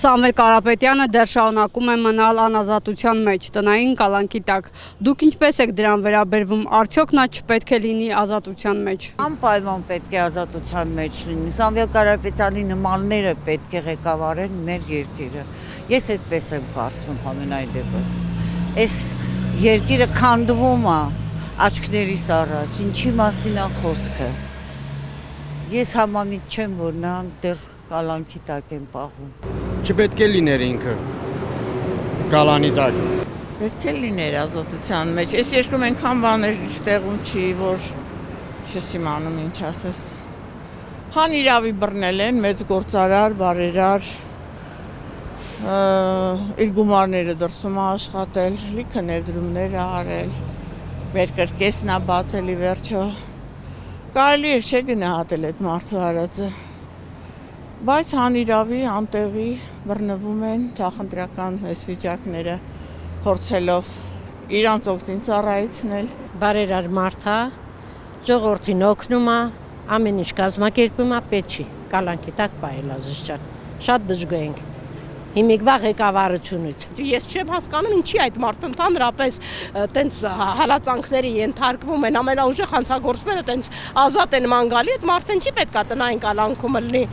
Սամվել Կարապետյանը դեռ շարունակում է մնալ անազատության մեջ, տնային կալանքի տակ։ Դուք ինչպես եք դրան վերաբերվում, արդյոք նա չպետք է լինի ազատության մեջ։ Անպայման պետք է ազատության մեջ լինի։ Սամվել Կարապետյանի նմանները պետք է ղեկավարեն մեր երկիրը։ Ես այդպես եմ կարծում համենայն դեպս։ Այս երկիրը քանդվում է աչքներիս առաջ, ինչի մասին է խոսքը։ Ես համամիտ չեմ, որ նրանք դեռ կալանքի տակ են պահում։ Չպետք է լիներ ինքը կալանի տակ։ Պետք է լիներ ազատության մեջ։ Այս երկրում այնքան բաներ տեղում չի, որ չես իմանում ինչ ասես։ Հան իրավի բռնել են մեծ գործարար, բարերար, իր գումարները դրսում աշխատել, լիքը ներդրումներ արել, մեր կրկեսն է բացել ի վերջո։ Կարելի է չէ գնահատել այդ մարդու արածը։ Բայց հանիրավի անտեղի բռնվում են թախնդրական այս վիճակները փորձելով իրանց օգտին ծառայեցնել։ Բարերար մարդ է, ժողովրդին օգնում է, ամեն ինչ կազմակերպում է, պետք չի կալանքի տակ պահել ազգ շատ դժգոհ ենք։ Հիմիկվա ղեկավարությունից։ Ես չեմ հասկանում ինչի այդ մարդը ընդհանրապես տենց հալածանքների ենթարկվում են, ամենաուժեղ հանցագործները տենց ազատ են ման գալի, այդ մարդը ինչի պետքա տնային կալանքում լինի։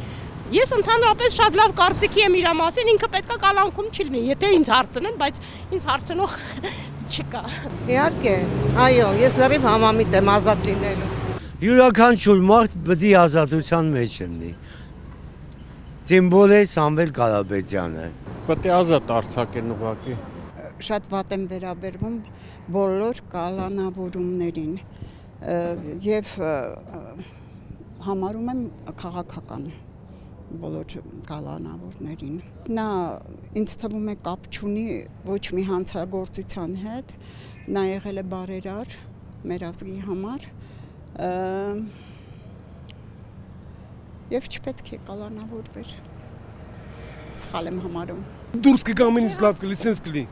Ես ընդհանրապես շատ լավ կարծիքի եմ իր մասին, ինքը պետքա կալանքում չլինի, եթե ինձ հարցնեն, բայց ինձ հարցնող չկա։ Իհարկե, այո, ես լրիվ համամիտ եմ ազատ լինելու։ Յուրաքանչյուր մարդ պետք է ազատության մեջ լինի։ Սիմվոլ է Սամվել Կարապետյանը։ Պետք է ազատ արձակեն ուղղակի։ Շատ վատ եմ վերաբերվում բոլոր կալանավորումներին եւ համարում եմ քաղաքական բոլոր կալանավորներին։ Նա ինձ թվում է կապ չունի ոչ մի հանցագործության հետ, նա եղել է բարերար մեր ազգի համար եւ չպետք է կալանավորվեր։ Սխալ եմ համարում։ Դուրս կգամ ինձ լավ կլի, սենց կլի։